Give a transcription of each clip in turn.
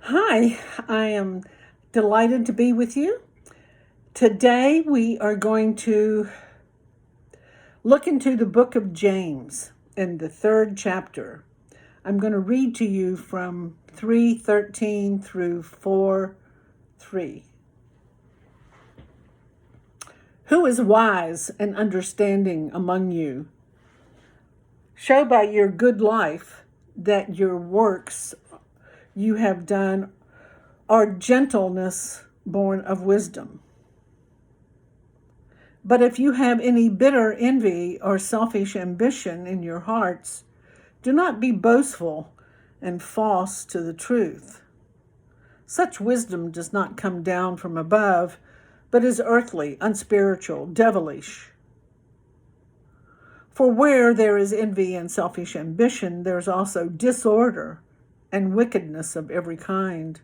Hi, I am delighted to be with you. Today we are going to look into the book of James in the third chapter. I'm going to read to you from 3:13 through 4:3. Who is wise and understanding among you? Show by your good life that your works you have done are gentleness born of wisdom. But if you have any bitter envy or selfish ambition in your hearts, do not be boastful and false to the truth. Such wisdom does not come down from above, but is earthly, unspiritual, devilish. For where there is envy and selfish ambition, there is also disorder and wickedness of every kind.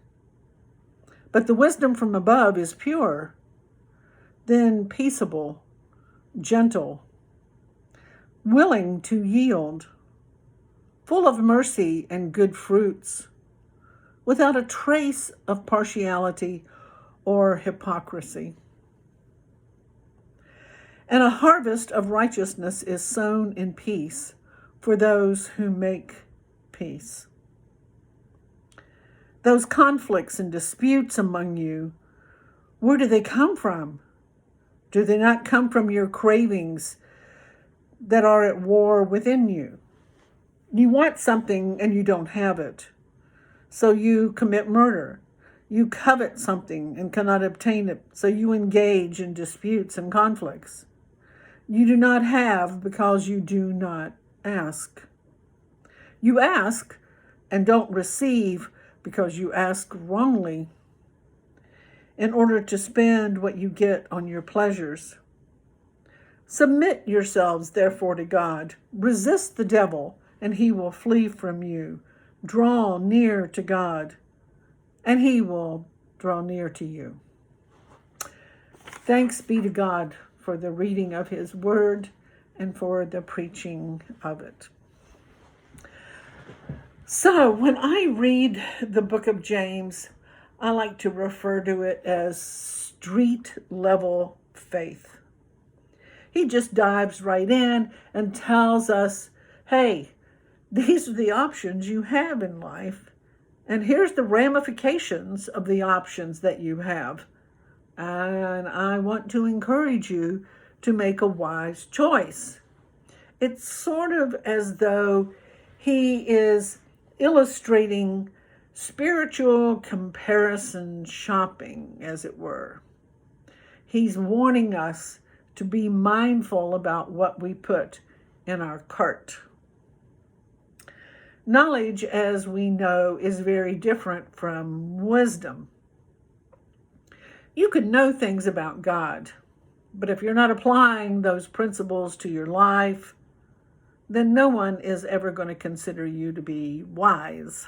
But the wisdom from above is pure, then peaceable, gentle, willing to yield, full of mercy and good fruits, without a trace of partiality or hypocrisy. And a harvest of righteousness is sown in peace for those who make peace. Those conflicts and disputes among you, where do they come from? Do they not come from your cravings that are at war within you? You want something and you don't have it, so you commit murder. You covet something and cannot obtain it, so you engage in disputes and conflicts. You do not have because you do not ask. You ask and don't receive because you ask wrongly in order to spend what you get on your pleasures. Submit yourselves, therefore, to God. Resist the devil, and he will flee from you. Draw near to God, and he will draw near to you. Thanks be to God for the reading of his word and for the preaching of it. So, when I read the book of James, I like to refer to it as street level faith. He just dives right in and tells us, hey, these are the options you have in life, and here's the ramifications of the options that you have. And I want to encourage you to make a wise choice. It's sort of as though he is illustrating spiritual comparison shopping, as it were. He's warning us to be mindful about what we put in our cart. Knowledge, as we know, is very different from wisdom. You can know things about God, but if you're not applying those principles to your life, then no one is ever going to consider you to be wise.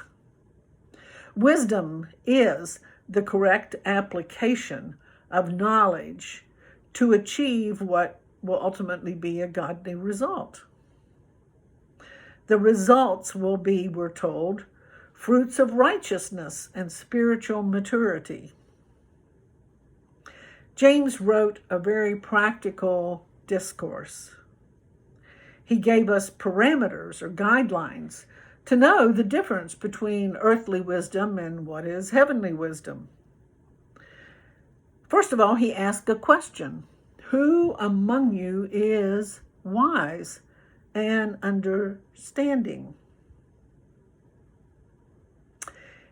Wisdom is the correct application of knowledge to achieve what will ultimately be a godly result. The results will be, we're told, fruits of righteousness and spiritual maturity. James wrote a very practical discourse. He gave us parameters or guidelines to know the difference between earthly wisdom and what is heavenly wisdom. First of all, he asked a question. Who among you is wise and understanding?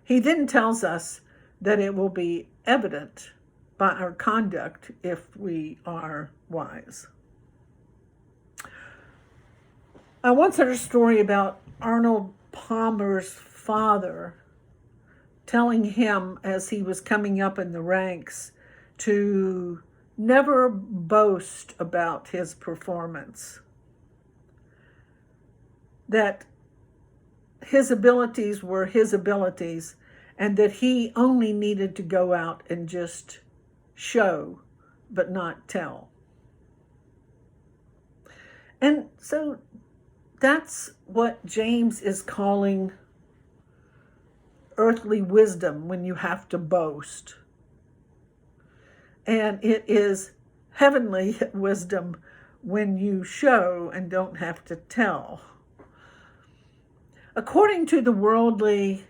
He then tells us that it will be evident by our conduct if we are wise. I once heard a story about Arnold Palmer's father telling him as he was coming up in the ranks to never boast about his performance, that his abilities were his abilities, and that he only needed to go out and just show, but not tell. And so that's what James is calling earthly wisdom when you have to boast. And it is heavenly wisdom when you show and don't have to tell. According to the worldly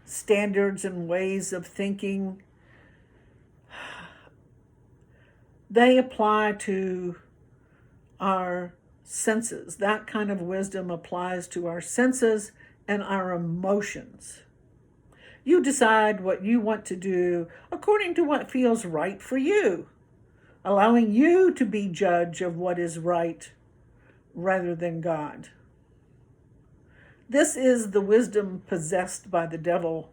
standards and ways of thinking, they apply to our senses. That kind of wisdom applies to our senses and our emotions. You decide what you want to do according to what feels right for you, allowing you to be judge of what is right rather than God. This is the wisdom possessed by the devil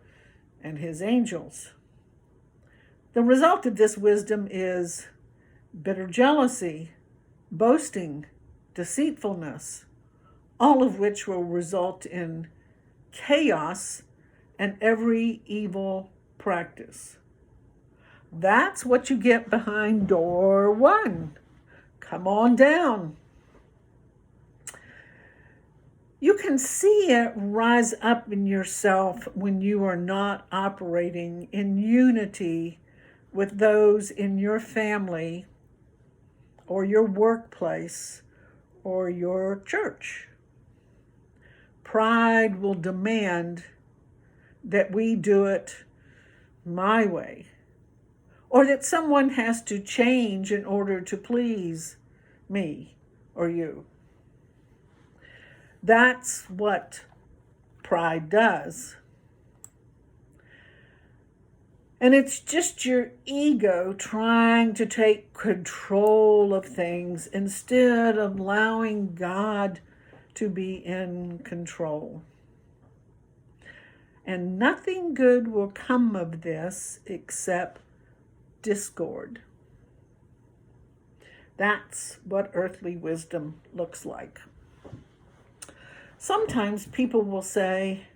and his angels. The result of this wisdom is bitter jealousy, boasting, deceitfulness, all of which will result in chaos and every evil practice. That's what you get behind door 1. Come on down. You can see it rise up in yourself when you are not operating in unity with those in your family or your workplace or your church. Pride will demand that we do it my way, or that someone has to change in order to please me or you. That's what pride does. And it's just your ego trying to take control of things instead of allowing God to be in control. And nothing good will come of this except discord. That's what earthly wisdom looks like. Sometimes people will say,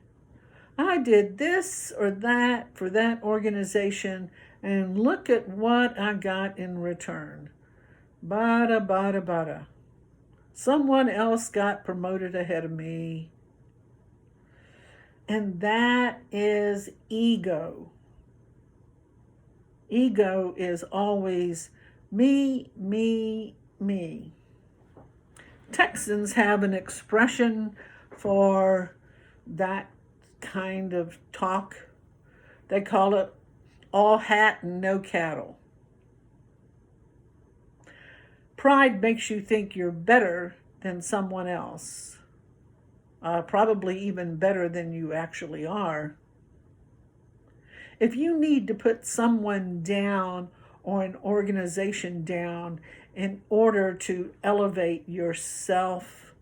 I did this or that for that organization, and look at what I got in return. Bada, bada, bada. Someone else got promoted ahead of me. And that is ego. Ego is always me, me, me. Texans have an expression for that kind of talk. They call it all hat and no cattle. Pride makes you think you're better than someone else. Probably even better than you actually are. If you need to put someone down or an organization down in order to elevate yourself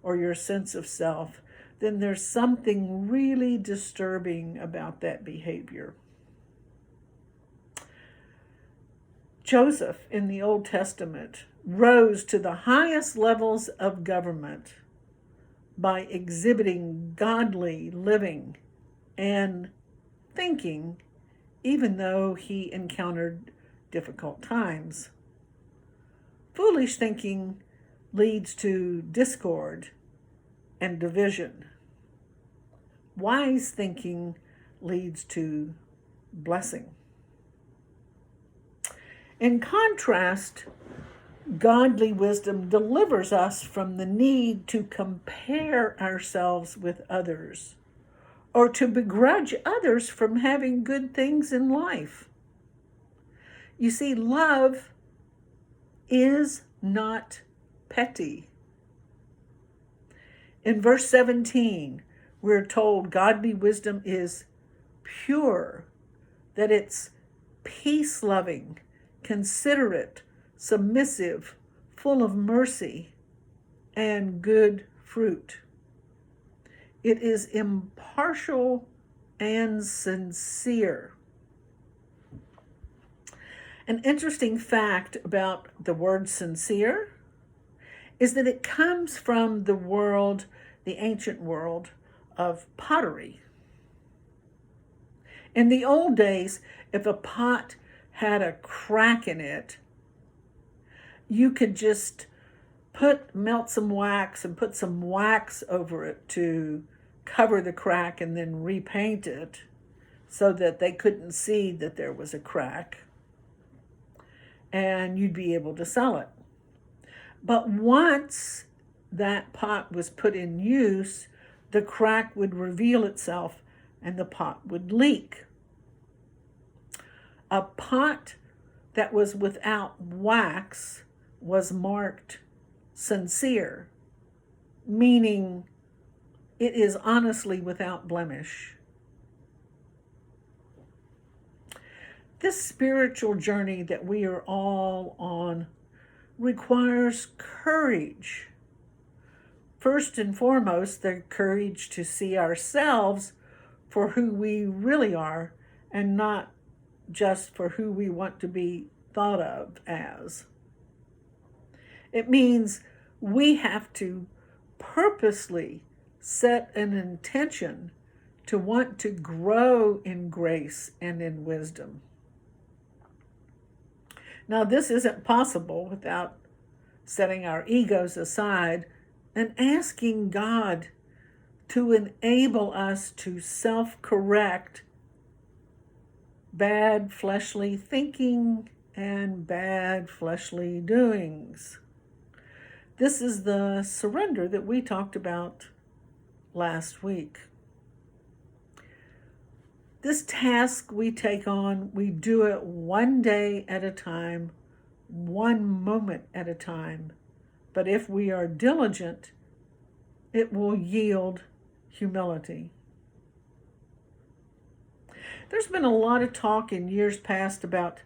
or your sense of self, then there's something really disturbing about that behavior. Joseph in the Old Testament rose to the highest levels of government by exhibiting godly living and thinking, even though he encountered difficult times. Foolish thinking leads to discord and division. Wise thinking leads to blessing. In contrast, godly wisdom delivers us from the need to compare ourselves with others or to begrudge others from having good things in life. You see, love is not petty. In verse 17, we're told godly wisdom is pure, that it's peace-loving, considerate, submissive, full of mercy, and good fruit. It is impartial and sincere. An interesting fact about the word sincere is that it comes from the world, the ancient world of pottery. In the old days, if a pot had a crack in it, you could just melt some wax and put some wax over it to cover the crack and then repaint it. so that they couldn't see that there was a crack, and you'd be able to sell it. But once that pot was put in use, the crack would reveal itself and the pot would leak. A pot that was without wax was marked sincere, meaning it is honestly without blemish. This spiritual journey that we are all on requires courage. First and foremost, the courage to see ourselves for who we really are and not just for who we want to be thought of as. It means we have to purposely set an intention to want to grow in grace and in wisdom. Now, this isn't possible without setting our egos aside and asking God to enable us to self-correct bad fleshly thinking and bad fleshly doings. This is the surrender that we talked about last week. This task we take on, we do it one day at a time, one moment at a time. But if we are diligent, it will yield humility. There's been a lot of talk in years past about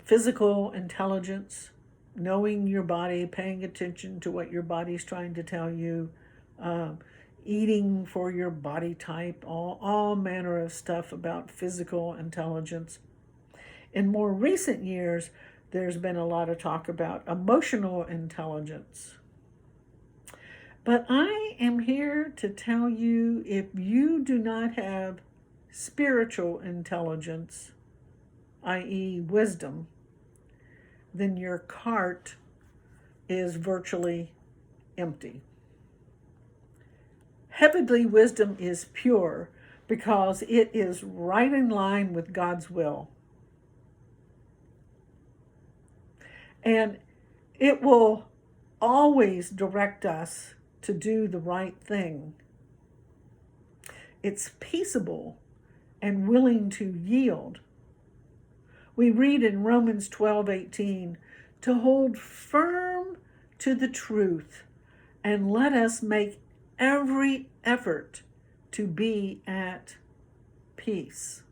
physical intelligence, knowing your body, paying attention to what your body's trying to tell you, eating for your body type, all manner of stuff about physical intelligence. In more recent years, there's been a lot of talk about emotional intelligence. But I am here to tell you, if you do not have spiritual intelligence, i.e. wisdom, then your cart is virtually empty. Heavenly wisdom is pure because it is right in line with God's will. And it will always direct us to do the right thing. It's peaceable and willing to yield. We read in Romans 12:18, to hold firm to the truth, and let us make every effort to be at peace.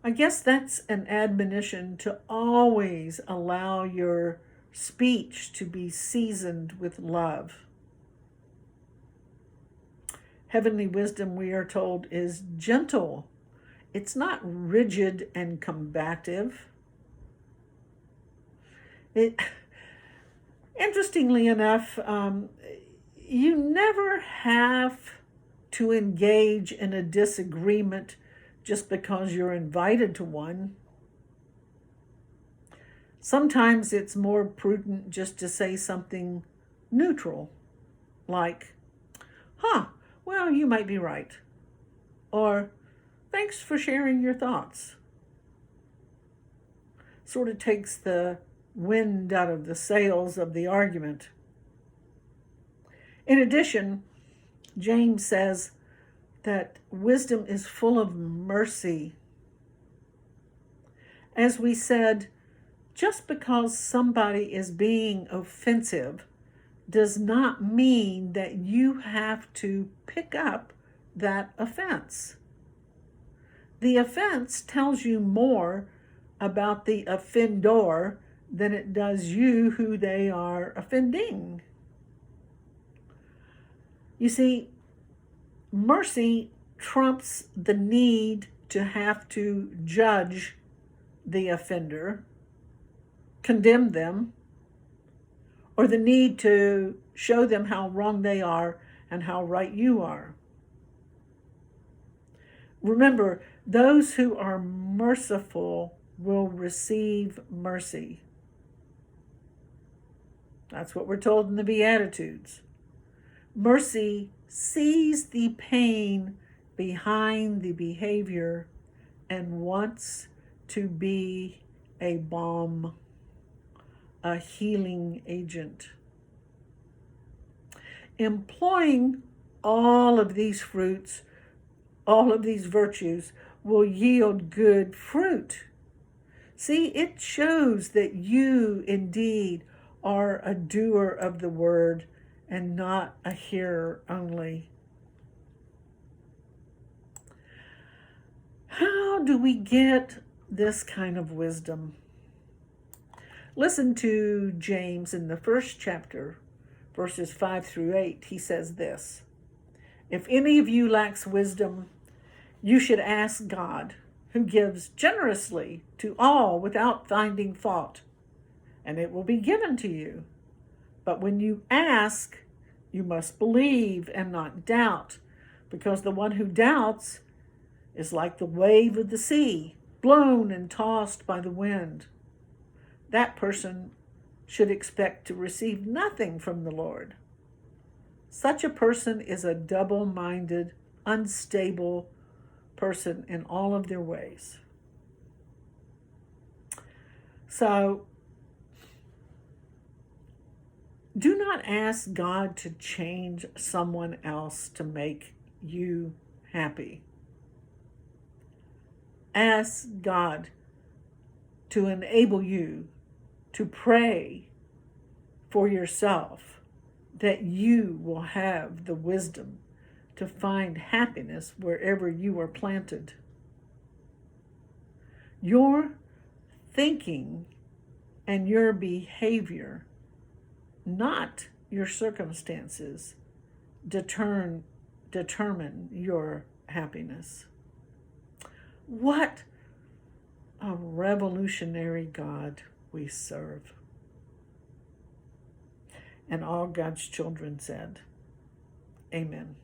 I guess that's an admonition to always allow your speech to be seasoned with love. Heavenly wisdom, we are told, is gentle. It's not rigid and combative. Interestingly enough, you never have to engage in a disagreement just because you're invited to one. Sometimes it's more prudent just to say something neutral, like, well, you might be right. Or, thanks for sharing your thoughts. Sort of takes the wind out of the sails of the argument. In addition, James says that wisdom is full of mercy. As we said, just because somebody is being offensive does not mean that you have to pick up that offense. The offense tells you more about the offender than it does you who they are offending. You see, mercy trumps the need to have to judge the offender, condemn them, or the need to show them how wrong they are and how right you are. Remember, those who are merciful will receive mercy. That's what we're told in the Beatitudes. Mercy sees the pain behind the behavior and wants to be a balm, a healing agent. Employing all of these fruits, all of these virtues, will yield good fruit. See, it shows that you indeed are a doer of the word and not a hearer only. How do we get this kind of wisdom? Listen to James in the first chapter, verses 5 through 8. He says this: "If any of you lacks wisdom, you should ask God, who gives generously to all without finding fault, and it will be given to you. But when you ask, you must believe and not doubt, because the one who doubts is like the wave of the sea, blown and tossed by the wind. That person should expect to receive nothing from the Lord. Such a person is a double-minded, unstable person in all of their ways." So, do not ask God to change someone else to make you happy. Ask God to enable you to pray for yourself, that you will have the wisdom to find happiness wherever you are planted. Your thinking and your behavior, not your circumstances, determine your happiness. What a revolutionary God we serve. And all God's children said, Amen.